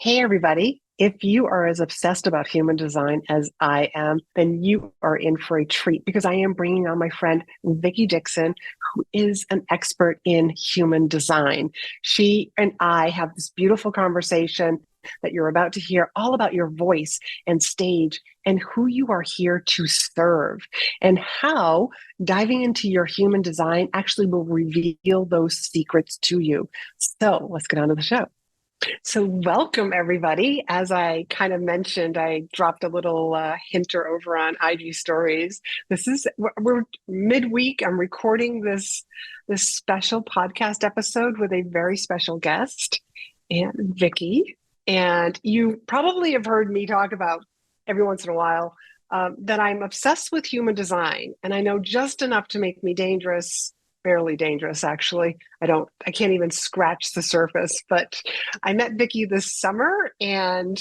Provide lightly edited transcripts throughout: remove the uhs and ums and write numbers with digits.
Hey, everybody. If you are as obsessed about human design as I am, then you are in for a treat because I am bringing on my friend, Vickie Dickson, who is an expert in human design. She and I have this beautiful conversation that you're about to hear all about your voice and stage and who you are here to serve and how diving into your human design actually will reveal those secrets to you. So let's get on to the show. So, welcome everybody. As I kind of mentioned, I dropped a little hinter over on IG stories. We're midweek. I'm recording this special podcast episode with a very special guest, and Vickie. And you probably have heard me talk about every once in a while that I'm obsessed with human design, and I know just enough to make me dangerous, fairly dangerous, actually. I can't even scratch the surface, but I met Vickie this summer and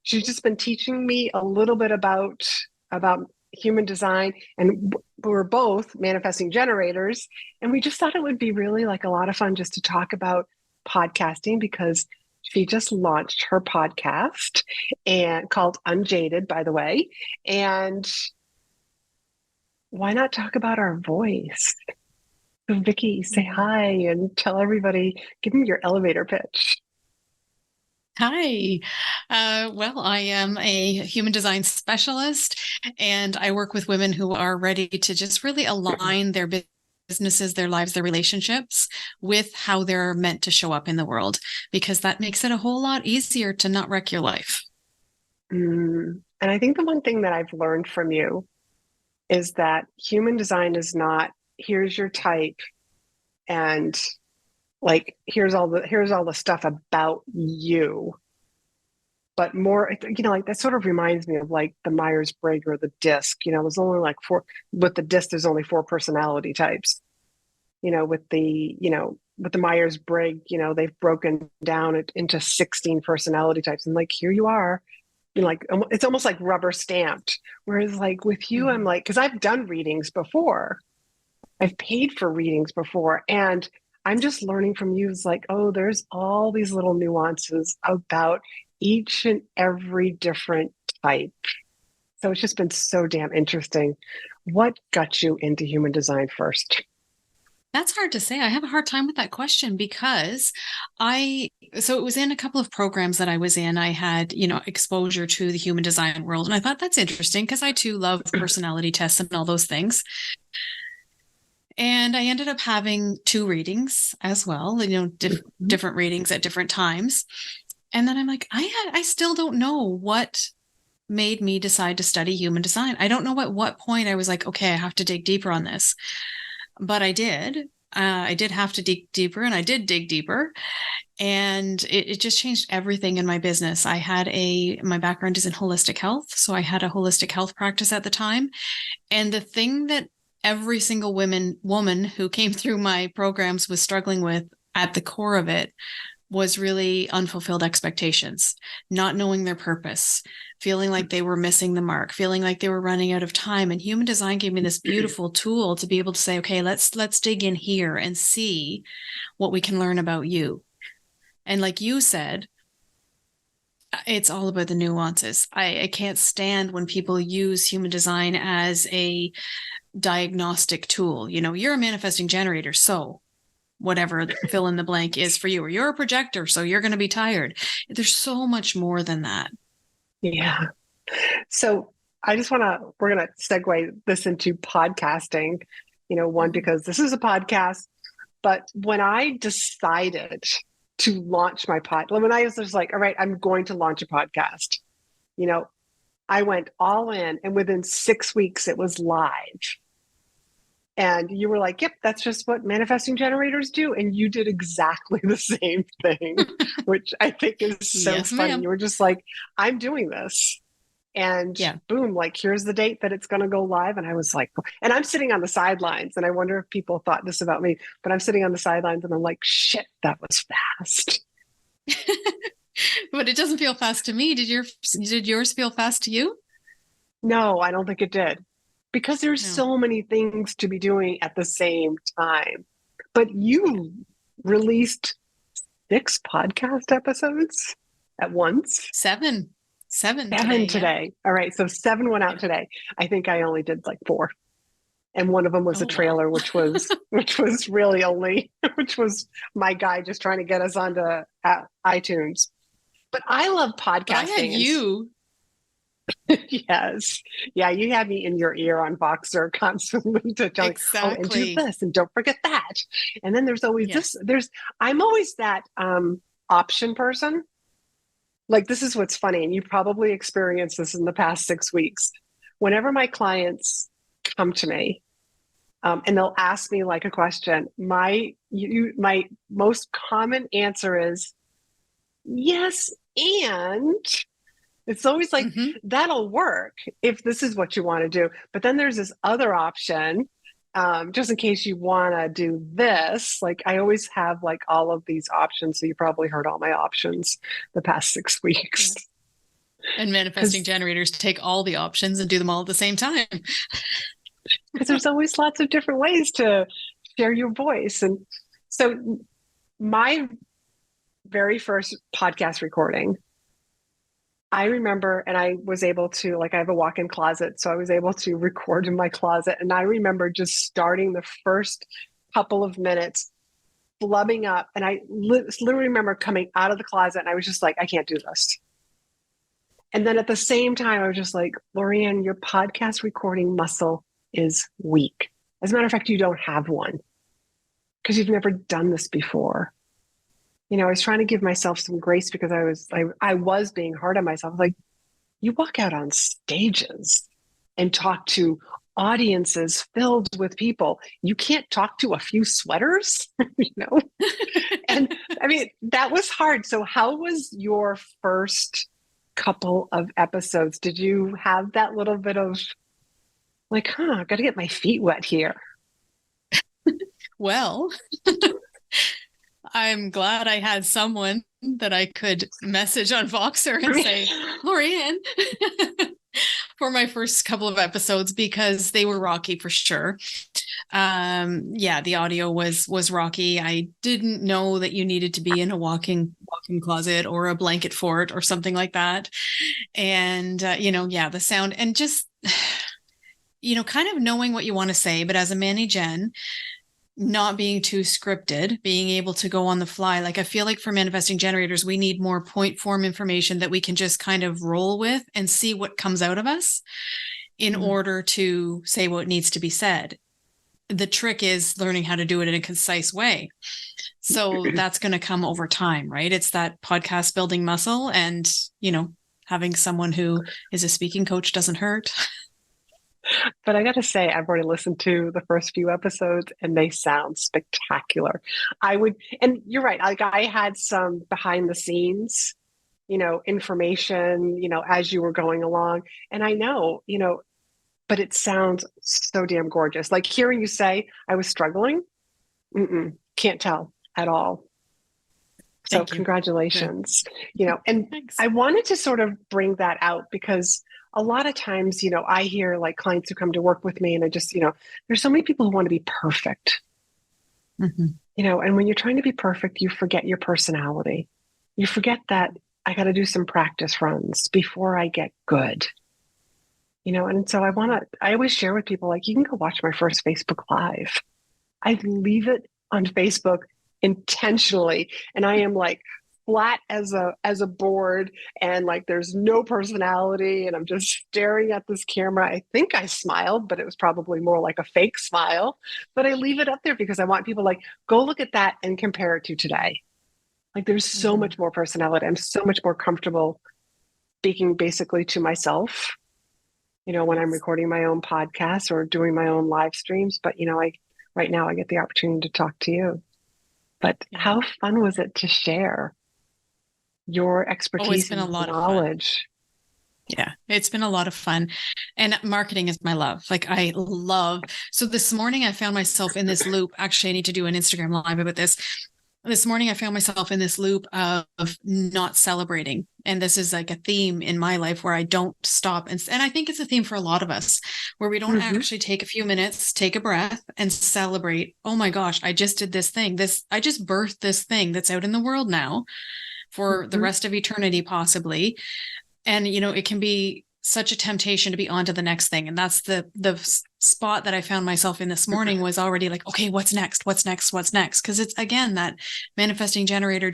she's just been teaching me a little bit about human design, and we're both manifesting generators, and we just thought it would be really like a lot of fun just to talk about podcasting because she just launched her podcast and called Unjaded, by the way. And why not talk about our voice? So Vickie, say hi and tell everybody, give me your elevator pitch. Hi. Well, I am a human design specialist, and I work with women who are ready to just really align their businesses, their lives, their relationships with how they're meant to show up in the world, because that makes it a whole lot easier to not wreck your life. And I think the one thing that I've learned from you is that human design is not, here's your type and like here's all the stuff about you, but more, like that sort of reminds me of like the Myers-Briggs or the disc. There's only like four. With the disc there's only four personality types. With the Myers-Briggs, they've broken down it into 16 personality types, and like here you are, like it's almost like rubber stamped. Whereas like with you, I'm like, because I've done readings before, I've paid for readings before, and I'm just learning from you. It's like, oh, there's all these little nuances about each and every different type. So it's just been so damn interesting. What got you into human design first? That's hard to say. I have a hard time with that question because so it was in a couple of programs that I was in. I had, exposure to the human design world. And I thought that's interesting because I too love personality tests and all those things. And I ended up having two readings as well, different readings at different times. And then I'm like, I still don't know what made me decide to study human design. I don't know at what point I was like, okay, I have to dig deeper on this. But I did. I did have to dig deeper, and I did dig deeper. And it just changed everything in my business. My background is in holistic health. So I had a holistic health practice at the time. And the thing that every single woman who came through my programs was struggling with at the core of it was really unfulfilled expectations, not knowing their purpose, feeling like they were missing the mark, feeling like they were running out of time. And human design gave me this beautiful tool to be able to say, okay, let's dig in here and see what we can learn about you. And like you said, it's all about the nuances. I can't stand when people use human design as a diagnostic tool. You're a manifesting generator, so whatever fill in the blank is for you, or you're a projector, so you're going to be tired. There's so much more than that. Yeah. So we're going to segue this into podcasting, one, because this is a podcast, but when I decided to launch my when I was just like, all right, I'm going to launch a podcast, I went all in, and within 6 weeks it was live. And you were like, yep, that's just what manifesting generators do. And you did exactly the same thing, which I think is so Yes, funny. ma'am. You were just like, I'm doing this. And Yeah. boom, like, here's the date that it's going to go live. And I was like, and I'm sitting on the sidelines. And I wonder if people thought this about me, but I'm sitting on the sidelines and I'm like, shit, that was fast. But it doesn't feel fast to me. Did yours feel fast to you? No, I don't think it did, because there's No. so many things to be doing at the same time. But you released 6 podcast episodes. at once? Seven. Seven Seven today. today. All right. So 7 went out today. I think I only did like 4. And one of them was a trailer, Wow. which was really only, which was my guy just trying to get us onto iTunes. But I love podcasting. But I had you. Yes. Yeah, you had me in your ear on Voxer constantly to tell me, oh, and do this and don't forget that. And then there's always this, I'm always that option person. Like, this is what's funny, and you probably experienced this in the past 6 weeks. Whenever my clients come to me, and they'll ask me like a question, my most common answer is yes, and it's always like, that'll work if this is what you want to do. But then there's this other option, just in case you want to do this. Like, I always have like all of these options. So you probably heard all my options the past 6 weeks. And manifesting generators take all the options and do them all at the same time. Because there's always lots of different ways to share your voice. And so my very first podcast recording, I remember, and I was able to, like, I have a walk-in closet, so I was able to record in my closet. And I remember just starting the first couple of minutes, flubbing up. And I literally remember coming out of the closet and I was just like, I can't do this. And then at the same time, I was just like, LaurieAnn, your podcast recording muscle is weak. As a matter of fact, you don't have one because you've never done this before. You know, I was trying to give myself some grace because I was being hard on myself. Like, you walk out on stages and talk to audiences filled with people. You can't talk to a few sweaters, you know? And I mean, that was hard. So how was your first couple of episodes? Did you have that little bit of like, I've got to get my feet wet here? Well, I'm glad I had someone that I could message on Voxer and say, LaurieAnn, for my first couple of episodes, because they were rocky for sure. The audio was rocky. I didn't know that you needed to be in a walk-in closet or a blanket fort or something like that. And, the sound and just, kind of knowing what you want to say, but as a Manny Gen, not being too scripted, being able to go on the fly. Like, I feel like for manifesting generators, we need more point form information that we can just kind of roll with and see what comes out of us in order to say what needs to be said. The trick is learning how to do it in a concise way. So that's going to come over time, right? It's that podcast building muscle, and, having someone who is a speaking coach doesn't hurt. But I got to say, I've already listened to the first few episodes and they sound spectacular. And you're right. Like, I had some behind the scenes, information, as you were going along. And I know, but it sounds so damn gorgeous. Like, hearing you say I was struggling, can't tell at all. So congratulations, and thanks. I wanted to sort of bring that out because a lot of times, I hear like clients who come to work with me and I just, there's so many people who want to be perfect, and when you're trying to be perfect, you forget your personality. You forget that I got to do some practice runs before I get good, and so I always share with people, like, you can go watch my first Facebook Live. I leave it on Facebook intentionally. And I am like flat as a board, and like there's no personality, and I'm just staring at this camera. I think I smiled, but it was probably more like a fake smile. But I leave it up there because I want people like, go look at that and compare it to today. Like, there's so much more personality. I'm so much more comfortable speaking basically to myself, when I'm recording my own podcast or doing my own live streams. But, right now I get the opportunity to talk to you. But how fun was it to share your expertise and knowledge? Yeah, it's been a lot of fun. And marketing is my love. Like, so this morning I found myself in this loop. Actually, I need to do an Instagram live about this. This morning I found myself in this loop of not celebrating. And this is like a theme in my life where I don't stop. And I think it's a theme for a lot of us, where we don't actually take a few minutes, take a breath and celebrate. Oh my gosh, I just did this thing. I just birthed this thing that's out in the world now for the rest of eternity, possibly. And, it can be such a temptation to be on to the next thing. And that's the spot that I found myself in this morning, was already like, okay, what's next? What's next? What's next? Because it's, again, that manifesting generator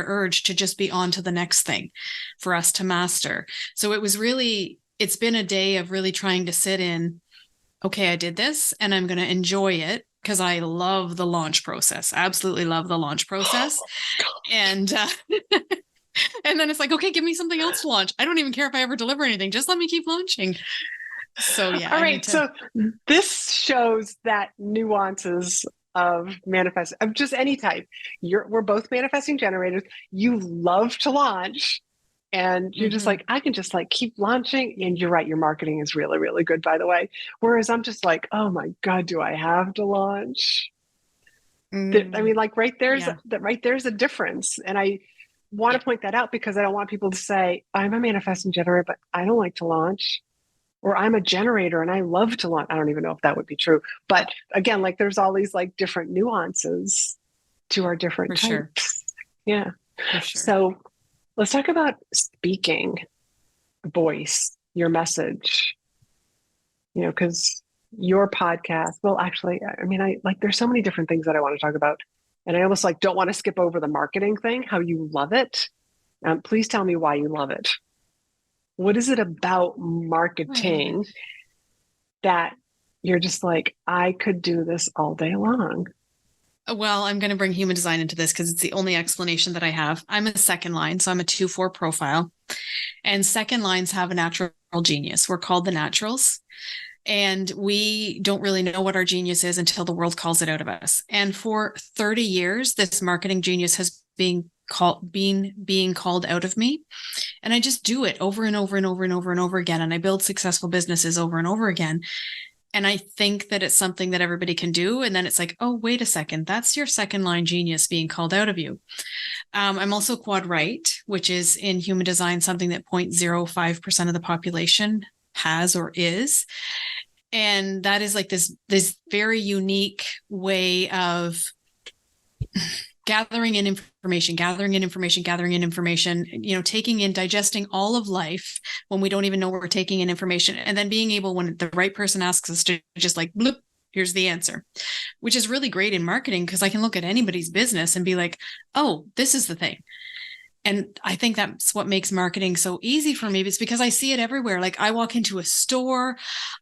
urge to just be on to the next thing for us to master. So it's been a day of really trying to sit in, okay, I did this and I'm going to enjoy it, because I love the launch process. Absolutely love the launch process. And and then it's like, okay, give me something else to launch. I don't even care if I ever deliver anything. Just let me keep launching. So yeah. All right. So this shows that nuances of manifest, of just any type. We're both manifesting generators. You love to launch, and you're just like, I can just like keep launching. And you're right. Your marketing is really, really good, by the way. Whereas I'm just like, oh my God, do I have to launch? I mean, like right there's a difference. And I want to point that out, because I don't want people to say, I'm a manifesting generator, but I don't like to launch. Or I'm a generator and I love to launch. I don't even know if that would be true. But again, like there's all these like different nuances to our different types. Sure. Yeah. For sure. So let's talk about speaking, voice, your message, because your podcast, well, actually, I mean, there's so many different things that I want to talk about. And I almost don't want to skip over the marketing thing, how you love it. Please tell me why you love it. What is it about marketing that you're just like, I could do this all day long? Well, I'm going to bring human design into this because it's the only explanation that I have. I'm a second line, so I'm a 2-4 profile. And second lines have a natural genius. We're called the naturals. And we don't really know what our genius is until the world calls it out of us. And for 30 years, this marketing genius has been being called out of me. And I just do it over and over and over and over and over again. And I build successful businesses over and over again. And I think that it's something that everybody can do. And then it's like, oh, wait a second, that's your second line genius being called out of you. I'm also quad right, which is in human design, something that 0.05% of the population has or is. And that is like this very unique way of gathering in information, taking in, digesting all of life when we don't even know we're taking in information, and then being able, when the right person asks us, to just like, bloop, here's the answer, which is really great in marketing, because I can look at anybody's business and be like, oh, this is the thing. And I think that's what makes marketing so easy for me. It's because I see it everywhere. Like I walk into a store,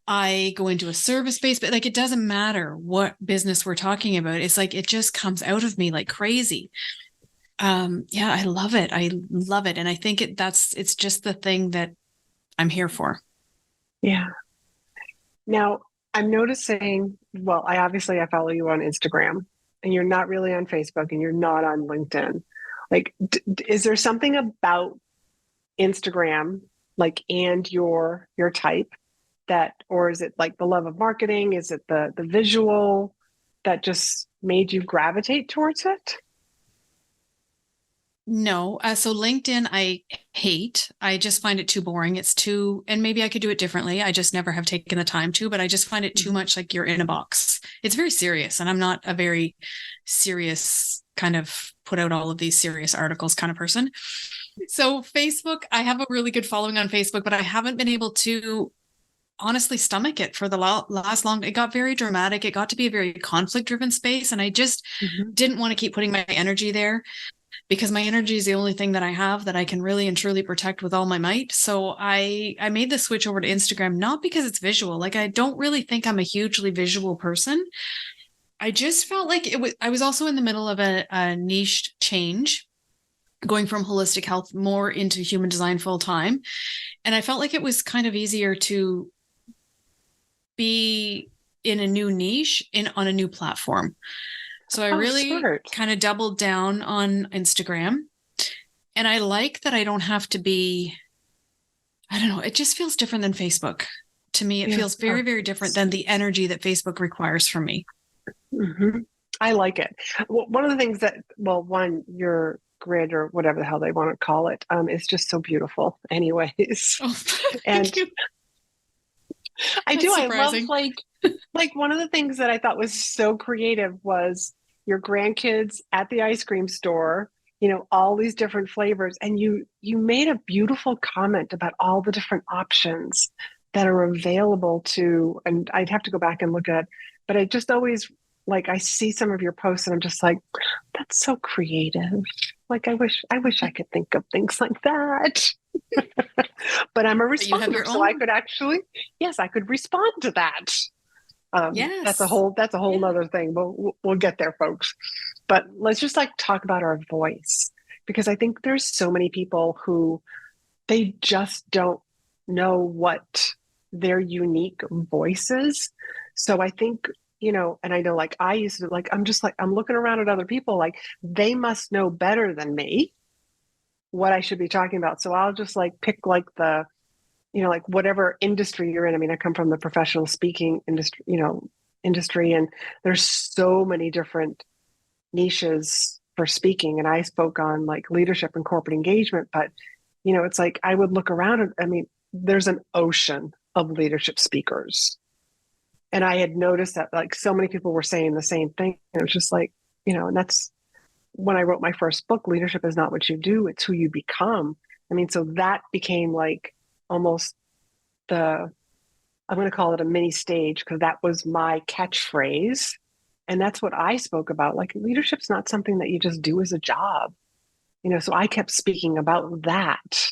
I go into a service space, but like, it doesn't matter what business we're talking about. It's like, it just comes out of me like crazy. I love it. And I think it's just the thing that I'm here for. Yeah. Now I'm noticing, well, I follow you on Instagram, and you're not really on Facebook, and you're not on LinkedIn. Like, is there something about Instagram, like, and your type that, or is it like the love of marketing? Is it the visual that just made you gravitate towards it? No. So LinkedIn, I hate. I just find it too boring. It's too, and maybe I could do it differently. I just never have taken the time to, but I just find it too much like you're in a box. It's very serious, and I'm not a very serious kind of put out all of these serious articles kind of person. So Facebook, I have a really good following on Facebook, but I haven't been able to honestly stomach it for the last long. It got very dramatic. It got to be a very conflict driven space. And I just didn't want to keep putting my energy there, because my energy is the only thing that I have that I can really and truly protect with all my might. So I made the switch over to Instagram, not because it's visual. Like, I don't really think I'm a hugely visual person. I just felt like I was also in the middle of a niche change, going from holistic health more into human design full time. And I felt like it was kind of easier to be in a new niche on a new platform. So I really kind of doubled down on Instagram. And I like that I don't have to be, I don't know, it just feels different than Facebook. To me, it feels very, very different than the energy that Facebook requires from me. I like it. Well, one of the things that, your grid, or whatever the hell they want to call it, is just so beautiful anyways. Oh, thank you. I do. Surprising. I love like one of the things that I thought was so creative was your grandkids at the ice cream store all these different flavors. And you made a beautiful comment about all the different options that are available to, and I'd have to go back and look at, but I just always like, I see some of your posts and I'm just like, that's so creative. Like, I wish I could think of things like that. But I'm a You have responder, your so I own. could actually, yes, I could respond to that. That's a Yes. whole Yeah. nother thing. We'll get there, folks. But let's just like talk about our voice, because I think there's so many people who they just don't know what their unique voice is. So I think, and I know like I used to like, I'm just like, I'm looking around at other people like they must know better than me what I should be talking about. So I'll just like pick like like whatever industry you're in. I mean, I come from the professional speaking industry, and there's so many different niches for speaking. And I spoke on like leadership and corporate engagement, but it's like I would look around and I mean, there's an ocean of leadership speakers. And I had noticed that like so many people were saying the same thing. And it was just like, and that's when I wrote my first book, Leadership is Not What You Do, It's Who You Become. I mean, so that became like almost I'm going to call it a mini stage because that was my catchphrase. And that's what I spoke about. Like leadership's not something that you just do as a job, so I kept speaking about that.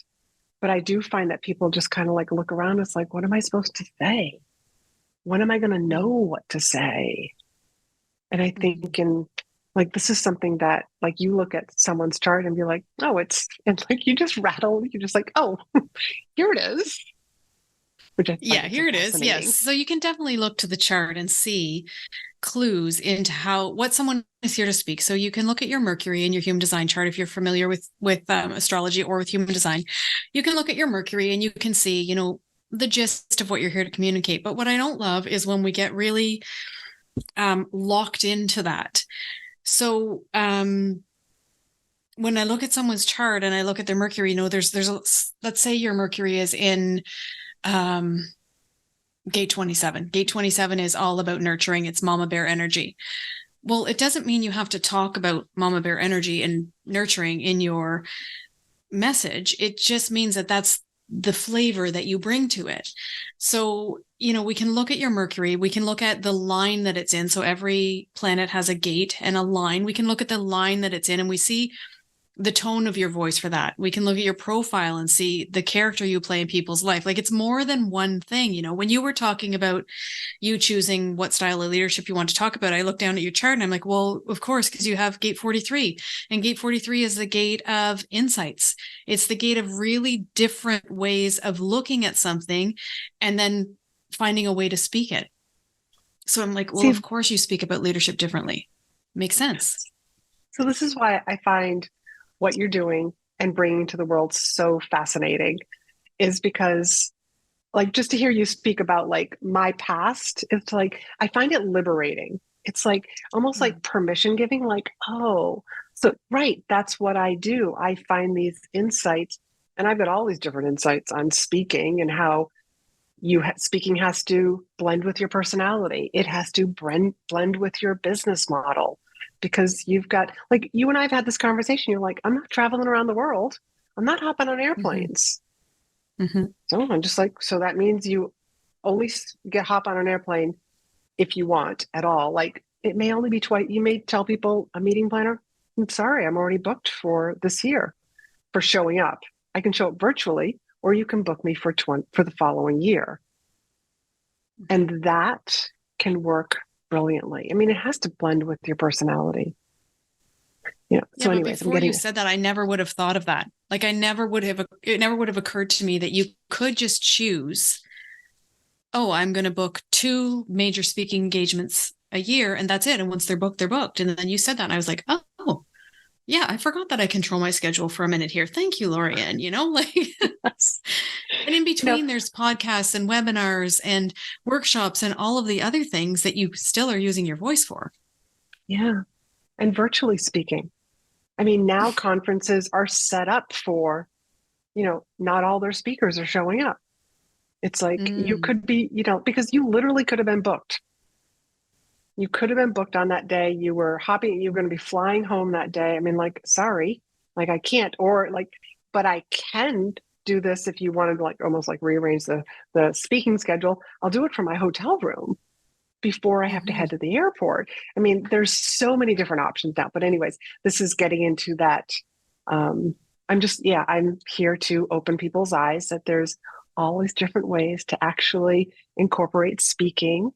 But I do find that people just kind of like look around. It's like, what am I supposed to say? When am I going to know what to say? And I Mhm. think like this is something that like you look at someone's chart and be like, oh, and like you just rattle, you're just like, oh, here it is, which I Yeah, find so here it is. Yes. fascinating. So you can definitely look to the chart and see clues into what someone is here to speak. So you can look at your Mercury and your human design chart if you're familiar with astrology or with human design. You can look at your Mercury and you can see, the gist of what you're here to communicate. But what I don't love is when we get really locked into that. So when I look at someone's chart and I look at their Mercury, let's say your Mercury is in um, gate 27. Gate 27 is all about nurturing. It's mama bear energy. Well, it doesn't mean you have to talk about mama bear energy and nurturing in your message. It just means that that's the flavor that you bring to it. So, we can look at your Mercury, we can look at the line that it's in. So every planet has a gate and a line. We can look at the line that it's in and we see the tone of your voice for that. We can look at your profile and see the character you play in people's life. Like it's more than one thing. When you were talking about you choosing what style of leadership you want to talk about, I looked down at your chart and I'm like, well, of course, because you have gate 43 and gate 43 is the gate of insights. It's the gate of really different ways of looking at something and then finding a way to speak it. So I'm like, well, See, of course you speak about leadership differently. Makes sense. so this is why I find what you're doing and bringing to the world so fascinating is because like just to hear you speak about like my past, it's like I find it liberating. It's like almost like permission giving, like, oh, so right, that's what I do. I find these insights, and I've got all these different insights on speaking and how speaking has to blend with your personality. It has to blend with your business model because you've got like you and I've had this conversation. You're like, I'm not traveling around the world. I'm not hopping on Mm-hmm. airplanes. Mm-hmm. So I'm just like, so that means you only hop on an airplane if you want at all. Like it may only be twice. You may tell people a meeting planner, I'm sorry, I'm already booked for this year for showing up. I can show up virtually, or you can book me for the following year. And that can work brilliantly. I mean, it has to blend with your personality. Yeah, So but anyways, I'm before you getting said that, I never would have thought of that. Like it never would have occurred to me that you could just choose, oh, I'm going to book 2 major speaking engagements a year and that's it. And once they're booked, they're booked. And then you said that and I was like, oh, yeah, I forgot that I control my schedule for a minute here. Thank you, Laurie-Ann, like, and in you know, between there's podcasts and webinars and workshops and all of the other things that you still are using your voice for. yeah. And virtually speaking. I mean, now conferences are set up for, not all their speakers are showing up. It's like you Mm. could be, because you literally could have been booked. You could have been booked on that day. You were hopping, you were going to be flying home that day. I mean, like, sorry. Like I can't, or like, but I can do this if you wanted to like almost like rearrange the speaking schedule. I'll do it from my hotel room before I have to head to the airport. I mean, there's so many different options now. But anyways, this is getting into that. I'm here to open people's eyes that there's always different ways to actually incorporate speaking,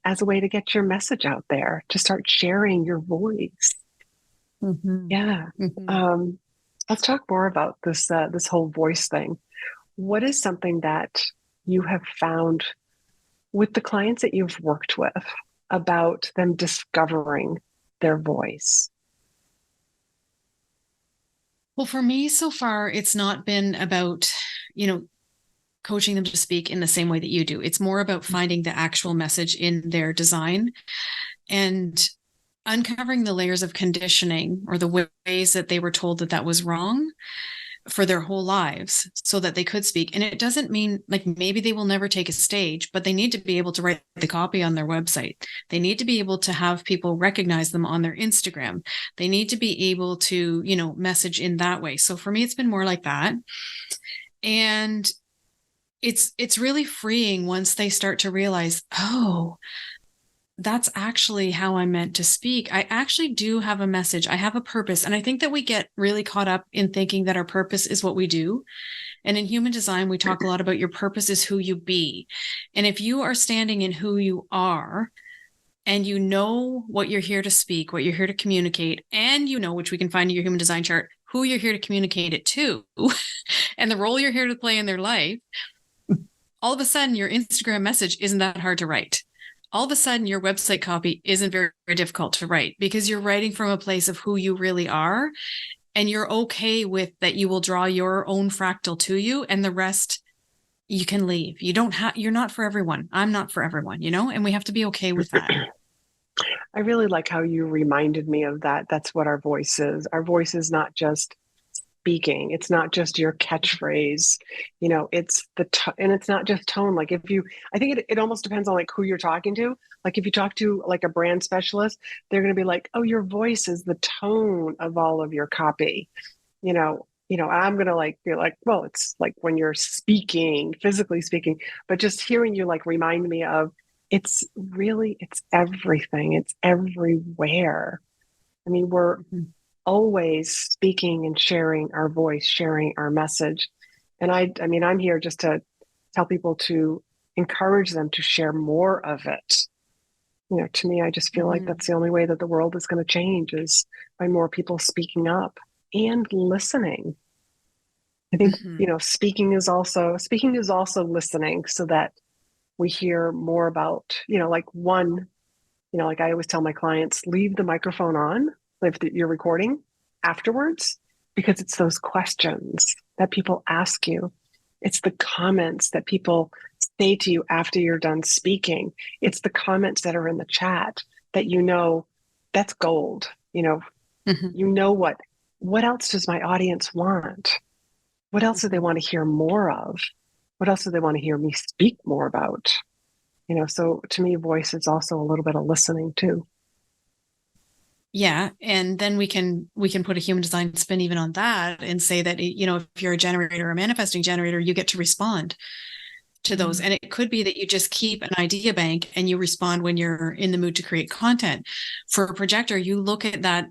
as a way to get your message out there, to start sharing your voice. Yeah. Let's talk more about this whole voice thing. What is something that you have found with the clients that you've worked with about them discovering their voice? Well, for me so far, it's not been about, coaching them to speak in the same way that you do. It's more about finding the actual message in their design and uncovering the layers of conditioning or the ways that they were told that that was wrong for their whole lives so that they could speak. And it doesn't mean like maybe they will never take a stage, but they need to be able to write the copy on their website. They need to be able to have people recognize them on their Instagram. They need to be able to, message in that way. So for me, it's been more like that. And it's really freeing once they start to realize, oh, that's actually how I'm meant to speak. I actually do have a message. I have a purpose. And I think that we get really caught up in thinking that our purpose is what we do. And in human design, we talk a lot about your purpose is who you be. And if you are standing in who you are, and you know what you're here to speak, what you're here to communicate, and which we can find in your human design chart, who you're here to communicate it to, and the role you're here to play in their life, all of a sudden your Instagram message isn't that hard to write. All of a sudden your website copy isn't very, very difficult to write because you're writing from a place of who you really are. And you're okay with that. You will draw your own fractal to you, and the rest you can leave. You're not for everyone. I'm not for everyone, and we have to be okay with that. I really like how you reminded me of that. That's what our voice is. Our voice is not just speaking. It's not just your catchphrase, it's and it's not just tone. Like I think it almost depends on like who you're talking to. Like if you talk to like a brand specialist, they're going to be like, oh, your voice is the tone of all of your copy. I'm going to like, be like, well, it's like when you're speaking, physically speaking, but just hearing you like remind me of it's everything. It's everywhere. I mean, we're always speaking and sharing our voice, sharing our message. And I mean, I'm here just to tell people to encourage them to share more of it. To me, I just feel like that's the only way that the world is going to change is by more people speaking up and listening. I think, speaking is also listening so that we hear more about, like like I always tell my clients, leave the microphone on if you're recording afterwards, because it's those questions that people ask you. It's the comments that people say to you after you're done speaking. It's the comments that are in the chat that that's gold. What else does my audience want? What else do they want to hear more of? What else do they want to hear me speak more about? So to me, voice is also a little bit of listening too. Yeah. And then we can put a human design spin even on that and say that, if you're a generator or a manifesting generator, you get to respond to those. And it could be that you just keep an idea bank and you respond when you're in the mood to create content. For a projector, you look at that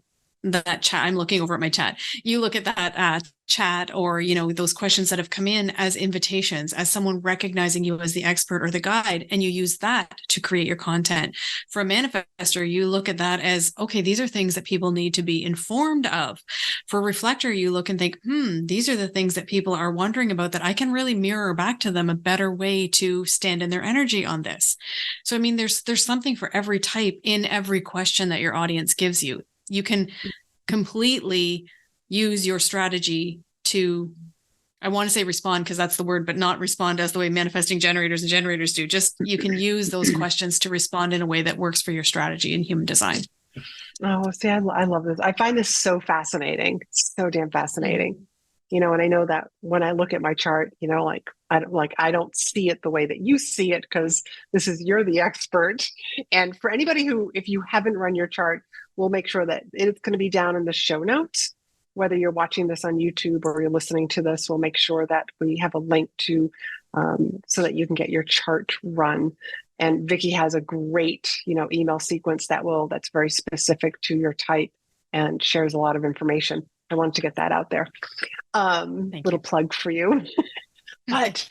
chat. I'm looking over at my chat. You look at that chat or, those questions that have come in as invitations, as someone recognizing you as the expert or the guide, and you use that to create your content. For a manifestor, you look at that as, okay, these are things that people need to be informed of. For a reflector, you look and think, these are the things that people are wondering about that I can really mirror back to them a better way to stand in their energy on this. So, I mean, there's something for every type in every question that your audience gives you. You can completely use your strategy to, I want to say respond because that's the word, but not respond as the way manifesting generators and generators do. Just you can use those questions to respond in a way that works for your strategy in human design. Oh, see, I love this. I find this so fascinating, so damn fascinating. And I know that when I look at my chart, I don't see it the way that you see it because you're the expert. And for anybody who, if you haven't run your chart, we'll make sure that it's going to be down in the show notes whether you're watching this on YouTube or you're listening to this, we'll make sure that we have a link to so that you can get your chart run. And Vickie has a great, email sequence that's very specific to your type and shares a lot of information. I wanted to get that out there. Little plug for you. But,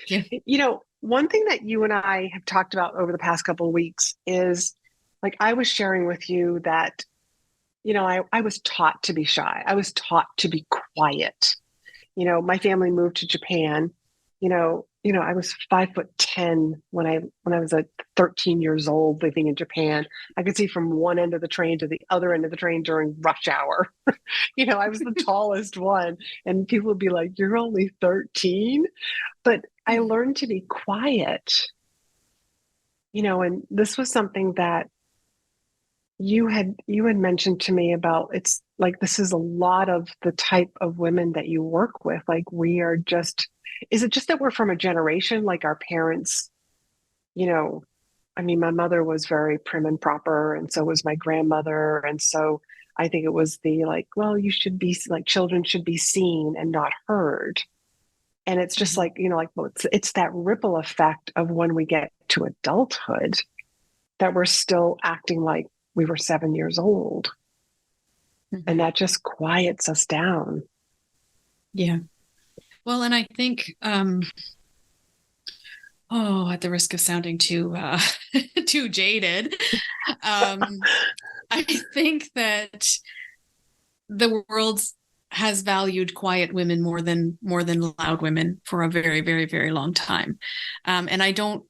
one thing that you and I have talked about over the past couple of weeks is, like, I was sharing with you that, I was taught to be shy. I was taught to be quiet. My family moved to Japan. I was 5'10" when I was 13 years old living in Japan. I could see from one end of the train to the other end of the train during rush hour. I was the tallest one, and people would be like, "You're only 13," but I learned to be quiet. And this was something that you had mentioned to me about. It's like, this is a lot of the type of women that you work with. Like, we are just, is it just that we're from a generation, like our parents, my mother was very prim and proper, and so was my grandmother. And so I think it was the, like, well, you should be, like, children should be seen and not heard. And it's just like, well, it's that ripple effect of when we get to adulthood that we're still acting like we were 7 years old. And that just quiets us down. Yeah. Well, and I think, at the risk of sounding too jaded, I think that the world has valued quiet women more than loud women for a very, very, very long time. And I don't,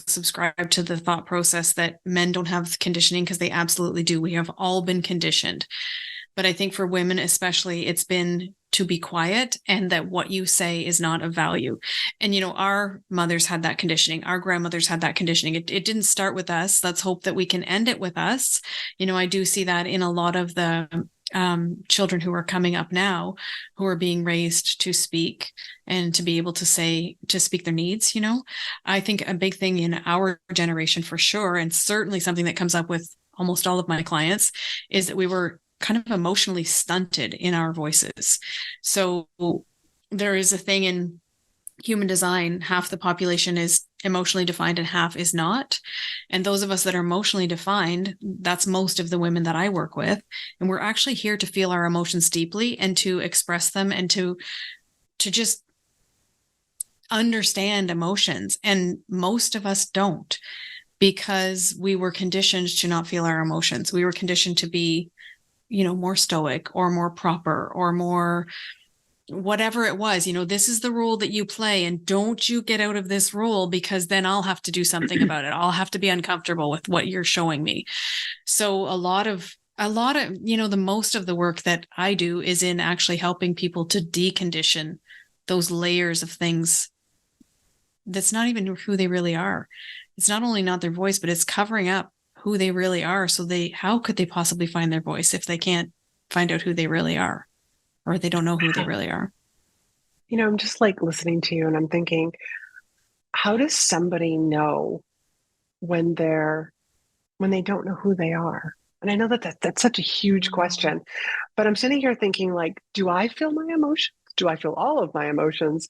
subscribe to the thought process that men don't have conditioning, because they absolutely do. We have all been conditioned. But I think for women especially, it's been to be quiet, and that what you say is not of value. And, our mothers had that conditioning. Our grandmothers had that conditioning. It didn't start with us. Let's hope that we can end it with us. I do see that in a lot of the children who are coming up now, who are being raised to speak and to be able to speak their needs. I think a big thing in our generation, for sure, and certainly something that comes up with almost all of my clients, is that we were kind of emotionally stunted in our voices. So there is a thing in human design, half the population is emotionally defined and half is not. And those of us that are emotionally defined, that's most of the women that I work with. And we're actually here to feel our emotions deeply and to express them and to just understand emotions. And most of us don't, because we were conditioned to not feel our emotions. We were conditioned to be, more stoic or more proper or more whatever it was. This is the role that you play, and don't you get out of this role, because then I'll have to do something about it. I'll have to be uncomfortable with what you're showing me. So a lot of, the most of the work that I do is in actually helping people to decondition those layers of things that's not even who they really are. It's not only not their voice, but it's covering up who they really are. So how could they possibly find their voice if they can't find out who they really are, or they don't know who they really are? I'm just like listening to you, and I'm thinking, how does somebody know when they don't know who they are? And I know that's such a huge question, but I'm sitting here thinking, like, do I feel my emotions? Do I feel all of my emotions?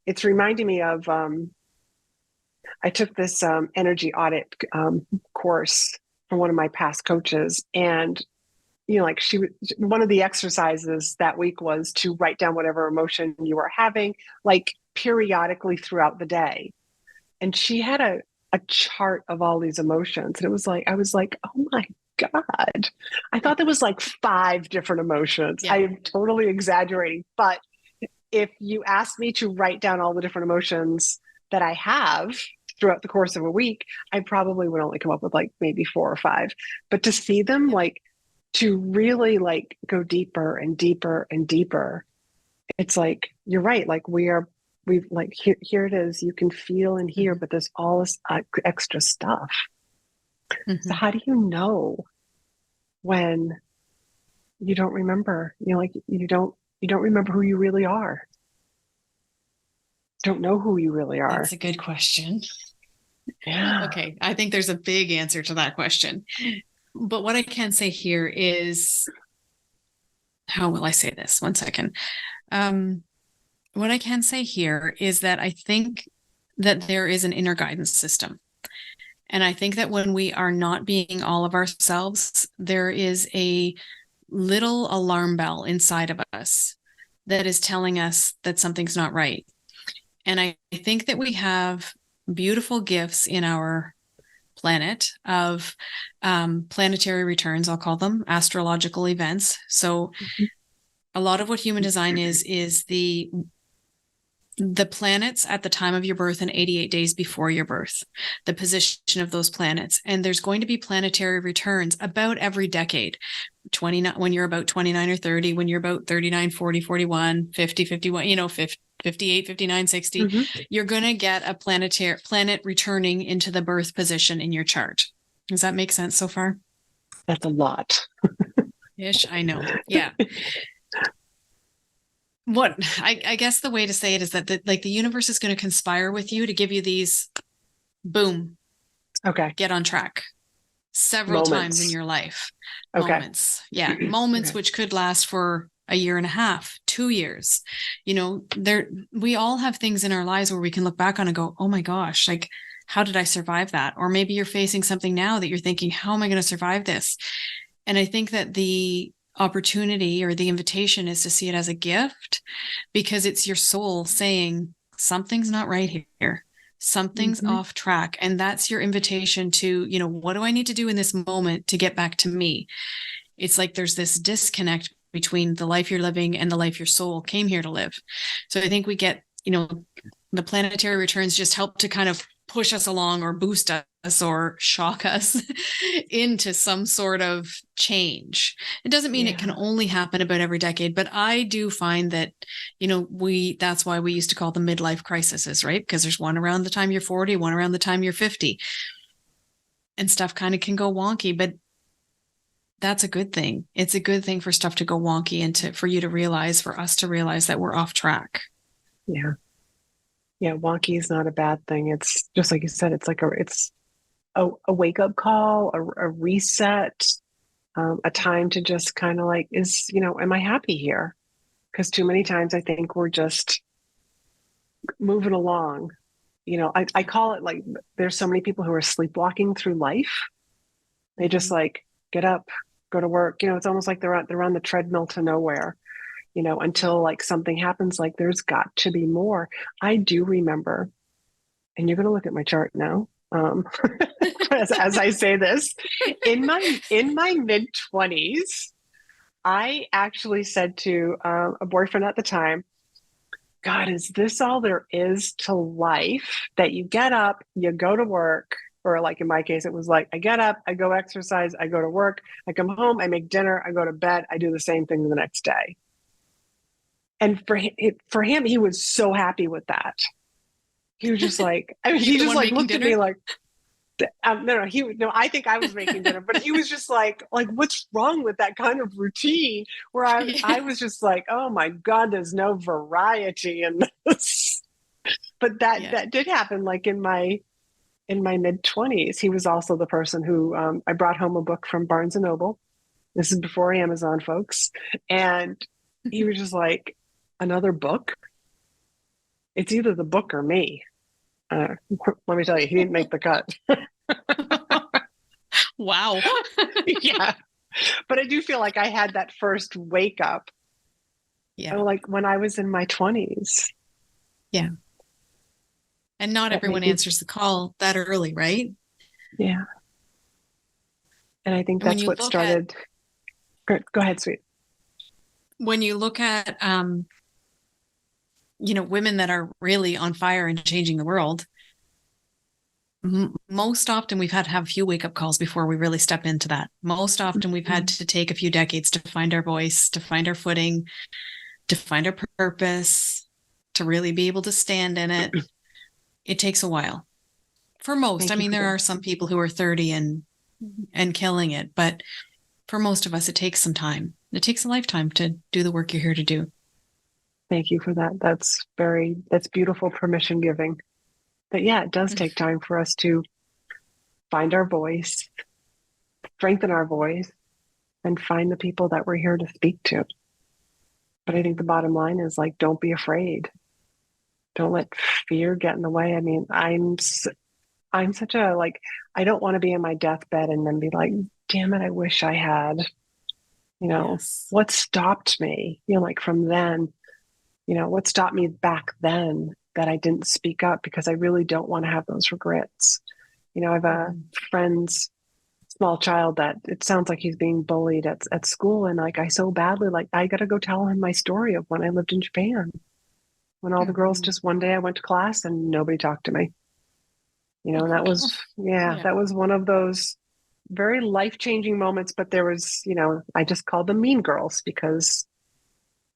It's reminding me of, I took this energy audit course from one of my past coaches, and like, one of the exercises that week was to write down whatever emotion you were having, like, periodically throughout the day. And she had a chart of all these emotions, and I was like, oh my God, I thought there was like 5 different emotions. Yeah. I am totally exaggerating, but if you asked me to write down all the different emotions that I have throughout the course of a week, I probably would only come up with like maybe 4 or 5. But to see them, like, to really, like, go deeper and deeper and deeper, it's like, you're right. Like, we've like, here it is. You can feel and hear, but there's all this extra stuff. So how do you know when you don't remember? Like, you don't remember who you really are. Don't know who you really are. That's a good question. Yeah. Okay. I think there's a big answer to that question. But what I can say here is, how will I say this? One second. What I can say here is that I think that there is an inner guidance system. And I think that when we are not being all of ourselves, there is a little alarm bell inside of us that is telling us that something's not right. And I think that we have beautiful gifts in our planet of planetary returns, I'll call them astrological events. So a lot of what human design is the planets at the time of your birth and 88 days before your birth, the position of those planets. And there's going to be planetary returns about every decade. 29 when you're about 29 or 30, when you're about 39, 40, 41, 50, 51, 58, 59, 60, you're going to get a planet returning into the birth position in your chart. Does that make sense so far? That's a lot. Ish, I know. Yeah. What I guess the way to say it is that the universe is going to conspire with you to give you these, boom, okay, get on track several times in your life. Okay. Moments. Yeah. Moments okay. Which could last for a year and a half, 2 years. We all have things in our lives where we can look back on and go, oh my gosh, like, how did I survive that? Or maybe you're facing something now that you're thinking, how am I going to survive this? And I think that the opportunity or the invitation is to see it as a gift, because it's your soul saying something's not right here. Something's off track. And that's your invitation to, what do I need to do in this moment to get back to me? It's like there's this disconnect between the life you're living and the life your soul came here to live. So I think we get, the planetary returns just help to kind of push us along or boost us or shock us into some sort of change. It doesn't mean it can only happen about every decade, but I do find that, that's why we used to call them midlife crises, right? Because there's one around the time you're 40, one around the time you're 50, and stuff kind of can go wonky, but that's a good thing. It's a good thing for stuff to go wonky and for us to realize that we're off track. Yeah. Yeah, wonky is not a bad thing. It's just like you said, it's like a wake-up call, a reset, a time to just kind of like, am I happy here? Because too many times I think we're just moving along. I call it like, there's so many people who are sleepwalking through life. They just like get up, go to work. It's almost like they're on the treadmill to nowhere. Until like something happens, like there's got to be more. I do remember, and you're going to look at my chart now, as I say this, in my mid-20s, I actually said to a boyfriend at the time, God, is this all there is to life? That you get up, you go to work, or like in my case, it was like, I get up, I go exercise, I go to work, I come home, I make dinner, I go to bed, I do the same thing the next day. And for him, he was so happy with that. He was just like, he just like looked at me like, no, I think I was making dinner, but he was just like, what's wrong with that kind of routine? Where I was just like, oh my God, there's no variety in this. But that did happen. Like in my mid-20s, he was also the person who I brought home a book from Barnes and Noble. This is before Amazon, folks, and he was just like, another book? It's either the book or me. Let me tell you, he didn't make the cut. Wow. Yeah. But I do feel like I had that first wake up. Yeah. Like when I was in my 20s. Yeah. And not everyone answers the call that early, right? Yeah. And I think that's what started. Go ahead, sweet. When you look at women that are really on fire and changing the world, most often we've had to have a few wake-up calls before we really step into that. Most often we've had to take a few decades to find our voice, to find our footing, to find our purpose, to really be able to stand in it. It takes a while. For most. I mean, there are some people who are 30 and killing it, but for most of us, it takes some time. It takes a lifetime to do the work you're here to do. Thank you for that. That's beautiful permission giving. But yeah, it does take time for us to find our voice, strengthen our voice, and find the people that we're here to speak to. But I think the bottom line is like, don't be afraid. Don't let fear get in the way. I mean, I'm such a like, I don't want to be in my deathbed and then be like, damn it, I wish I had, Yes. what stopped me, like from then, what stopped me back then that I didn't speak up because I really don't want to have those regrets. I have a friend's small child that it sounds like he's being bullied at school. And like, I so badly, like, I got to go tell him my story of when I lived in Japan, when all the girls Mhm. just one day I went to class and nobody talked to me, and that was, yeah, Yeah. that was one of those very life-changing moments. But there was, I just called them mean girls because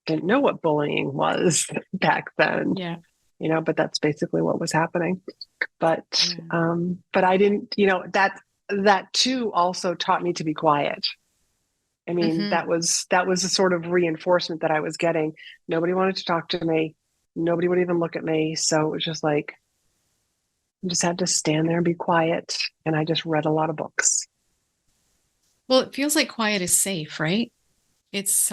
I didn't know what bullying was back then, Yeah. but that's basically what was happening. But Yeah. but I didn't, that too also taught me to be quiet. I mean, Hmm. that was a sort of reinforcement that I was getting. Nobody wanted to talk to me. Nobody would even look at me. So it was just like, I just had to stand there and be quiet. And I just read a lot of books. Well, it feels like quiet is safe, right? It's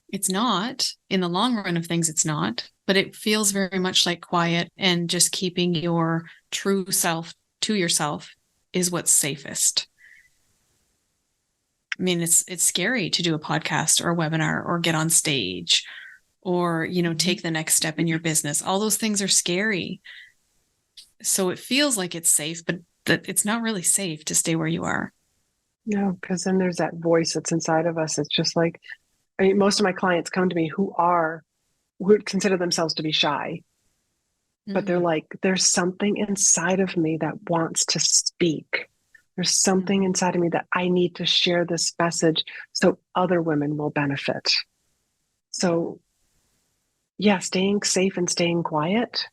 it's not in the long run of things, it's not, but it feels very much like quiet and just keeping your true self to yourself is what's safest. I mean, it's scary to do a podcast or a webinar or get on stage or, take the next step in your business. All those things are scary. So it feels like it's safe, but that it's not really safe to stay where you are. No, because then there's that voice that's inside of us. It's just like, I mean, most of my clients come to me who consider themselves to be shy, but they're Mm-hmm. like, there's something inside of me that wants to speak. There's something Mm-hmm. inside of me that I need to share this message so other women will benefit. So, yeah, staying safe and staying quiet.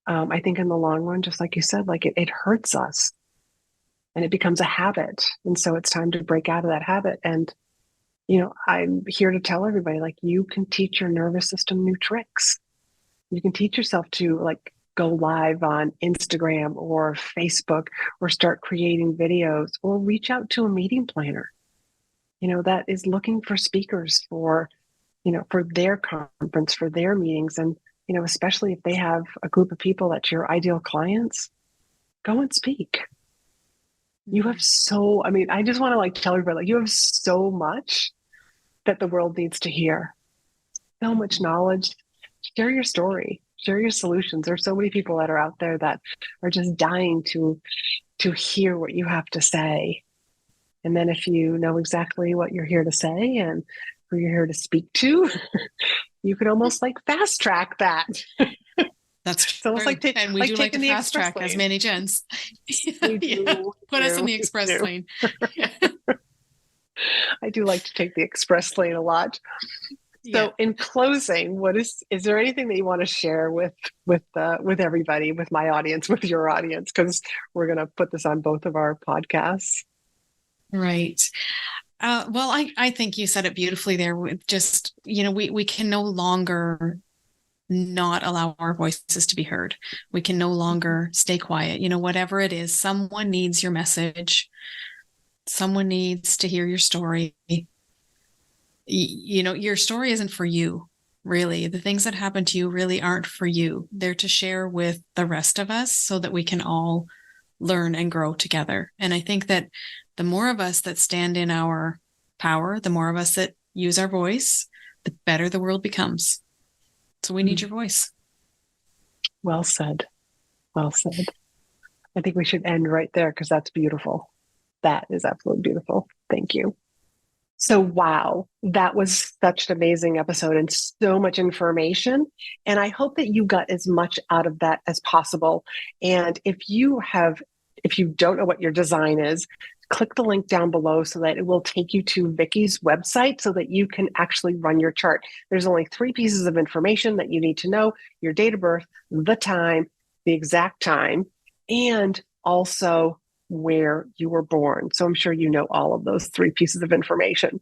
I think in the long run, just like you said, like it hurts us and it becomes a habit. And so it's time to break out of that habit. And, I'm here to tell everybody, like, you can teach your nervous system new tricks. You can teach yourself to like go live on Instagram or Facebook or start creating videos or reach out to a meeting planner, that is looking for speakers for their conference, for their meetings. And, especially if they have a group of people that's your ideal clients, go and speak. You have I mean, I just want to like tell everybody, like, you have so much that the world needs to hear, so much Mm-hmm. knowledge. Share your story, share your solutions. There's so many people that are out there that are just dying to hear what you have to say. And then if you know exactly what you're here to say and who you're here to speak to, you can almost like fast track that. That's It's almost true. And we like do like to taking the fast express track as lane. many gens. We Yeah. do, Put us in the we express do. lane. I do like to take the express lane a lot. Yeah. So, in closing, is there anything that you want to share with everybody, with my audience, with your audience? Because we're going to put this on both of our podcasts. Right. Well, I think you said it beautifully there with just, we can no longer not allow our voices to be heard. We can no longer stay quiet. Whatever it is, someone needs your message. Someone needs to hear your story. Your story isn't for you, really. The things that happen to you really aren't for you. They're to share with the rest of us so that we can all learn and grow together. And I think that the more of us that stand in our power, the more of us that use our voice, the better the world becomes. So we need your voice. Well said. Well said. I think we should end right there because that's beautiful. That is absolutely beautiful. Thank you. So, wow, that was such an amazing episode and so much information. And I hope that you got as much out of that as possible. And if you don't know what your design is, click the link down below so that it will take you to Vickie's website so that you can actually run your chart. There's only 3 pieces of information that you need to know: your date of birth, the time, the exact time, and also where you were born. So I'm sure you know all of those 3 pieces of information.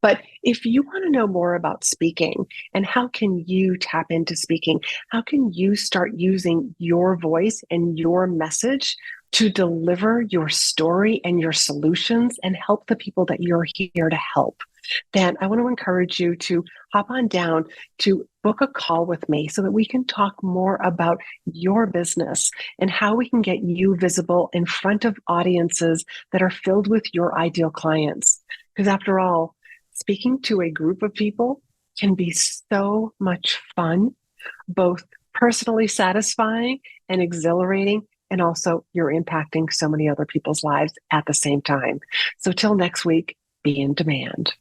But if you want to know more about speaking and how can you tap into speaking, how can you start using your voice and your message to deliver your story and your solutions and help the people that you're here to help, then I want to encourage you to hop on down to book a call with me so that we can talk more about your business and how we can get you visible in front of audiences that are filled with your ideal clients. Because after all, speaking to a group of people can be so much fun, both personally satisfying and exhilarating, and also you're impacting so many other people's lives at the same time. So till next week, be in demand.